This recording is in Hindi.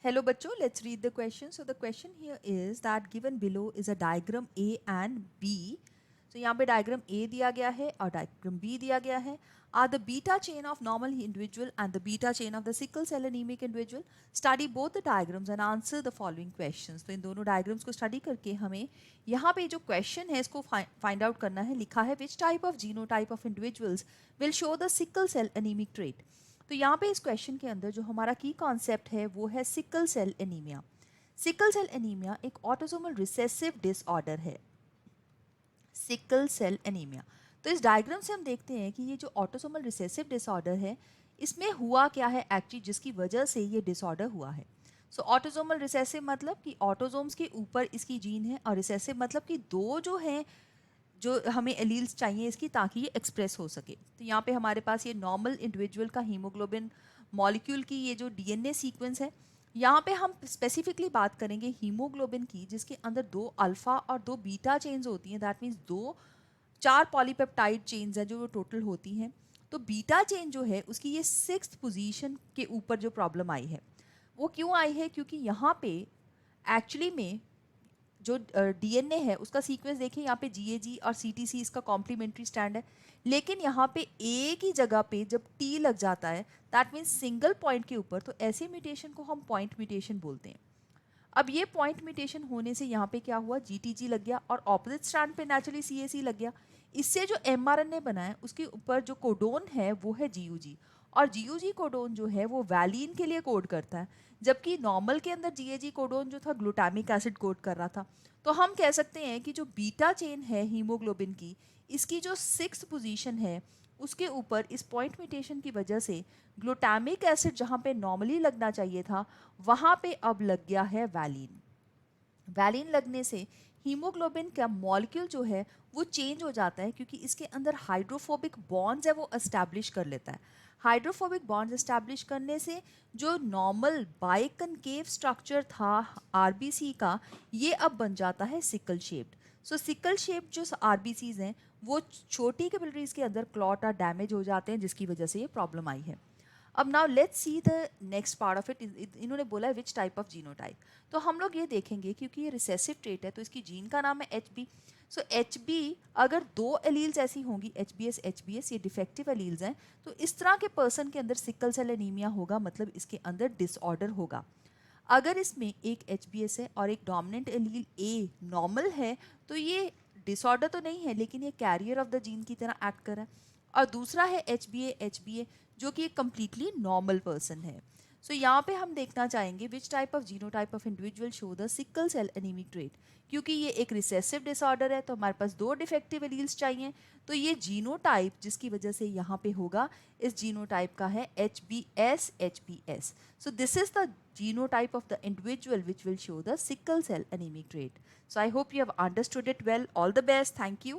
Hello बच्चों, let's read the question. So the question here is that given below is a diagram A and B. So यहाँ पे diagram A दिया गया है और diagram B दिया गया है. Are the beta chain of normal individual and the beta chain of the sickle cell anemic individual? Study both the diagrams and answer the following questions. तो इन दोनों diagrams को study करके हमें यहाँ पे जो question है इसको find out करना है. लिखा है which type of genotype of individuals will show the sickle cell anemic trait. तो यहाँ पे इस क्वेश्चन के अंदर जो हमारा की कॉन्सेप्ट है वो है sickle cell anaemia. Sickle cell anaemia एक ऑटोसोमल रिसेसिव डिसऑर्डर है. Sickle cell anaemia. तो इस डायग्राम से हम देखते हैं कि ये जो ऑटोसोमल रिसेसिव डिसऑर्डर है इसमें हुआ क्या है एक्चुअली जिसकी वजह से ये डिसऑर्डर हुआ है. सो ऑटोसोमल रिसेसिव मतलब कि ऑटोसोम्स के ऊपर इसकी जीन है और रिसेसिव मतलब कि दो जो हैं जो हमें एलील्स चाहिए इसकी ताकि ये एक्सप्रेस हो सके. तो यहाँ पे हमारे पास ये नॉर्मल इंडिविजुअल का हीमोग्लोबिन मॉलिक्यूल की ये जो डीएनए सीक्वेंस है. यहाँ पे हम स्पेसिफिकली बात करेंगे हीमोग्लोबिन की जिसके अंदर दो अल्फा और दो बीटा चेन्स होती हैं. दैट मीन्स दो चार पॉलीपेप्टाइड चेन्स हैं जो टोटल होती हैं. तो बीटा चेन जो है उसकी ये 6th पोजीशन के ऊपर जो प्रॉब्लम आई है वो क्यों आई है, क्योंकि यहाँ पे एक्चुअली में जो डीएनए है उसका सीक्वेंस देखिए. यहाँ पे जीएजी और सीटीसी इसका कॉम्प्लीमेंट्री स्टैंड है, लेकिन यहाँ पे एक ही जगह पे जब टी लग जाता है दैट मीन्स सिंगल पॉइंट के ऊपर, तो ऐसे म्यूटेशन को हम पॉइंट म्यूटेशन बोलते हैं. अब ये पॉइंट म्यूटेशन होने से यहाँ पे क्या हुआ, जीटीजी लग गया और ऑपोजिट स्ट्रैंड पे नेचुरली सीएसी लग गया. इससे जो एमआरएनए बना है उसके ऊपर जो कोडोन है वो है जीयूजी, और जीयूजी कोडोन जो है वो वैलीन के लिए कोड करता है, जबकि नॉर्मल के अंदर जीएजी कोडोन जो था ग्लूटामिक एसिड कोड कर रहा था. तो हम कह सकते हैं कि जो बीटा चेन है हीमोग्लोबिन की इसकी जो 6th पोजीशन है उसके ऊपर इस पॉइंट म्यूटेशन की वजह से ग्लूटामिक एसिड जहाँ पे नॉर्मली लगना चाहिए था वहाँ पे अब लग गया है वैलीन. वैलीन लगने से हीमोग्लोबिन का मॉलिक्यूल जो है वो चेंज हो जाता है, क्योंकि इसके अंदर हाइड्रोफोबिक बॉन्ड्स है वो एस्टैब्लिश कर लेता है. हाइड्रोफोबिक बॉन्ड्स एस्टैब्लिश करने से जो नॉर्मल बाइकनकेव स्ट्रक्चर था आरबीसी का ये अब बन जाता है सिकल शेप्ड. सो सिकल शेप्ड जो आरबीसीज हैं वो छोटी कैपिलरीज के अंदर क्लॉट और डैमेज हो जाते हैं जिसकी वजह से ये प्रॉब्लम आई है. अब now let's see the next part of it. इन्होंने बोला है विच टाइप ऑफ जीनोटाइप. तो हम लोग ये देखेंगे क्योंकि ये रिसेसिव ट्रेट है तो इसकी जीन का नाम है H B. So H B अगर दो एलील्स ऐसी होंगी एच बी एस ये डिफेक्टिव एलील्स हैं, तो इस तरह के पर्सन के अंदर सिकल सेल एनीमिया होगा, मतलब इसके अंदर डिसऑर्डर होगा. अगर इसमें एक एच बी एस है और एक डोमिनेंट एलील ए नॉर्मल है तो ये डिसऑर्डर तो नहीं है लेकिन ये कैरियर ऑफ द जीन की तरह एक्ट कर रहा है. और दूसरा है एच बी ए जो कि एक कम्प्लीटली नॉर्मल पर्सन है. सो यहाँ पे हम देखना चाहेंगे which type of genotype of individual show the sickle cell anaemic trait. क्योंकि ये एक रिसेसिव डिसऑर्डर है तो हमारे पास दो डिफेक्टिव एलील्स चाहिए. तो ये जीनोटाइप जिसकी वजह से यहाँ पे होगा इस जीनोटाइप का है H B S. So this is the genotype of the individual which will show the sickle cell anemic trait. So I hope you have understood it well. All the best. Thank you.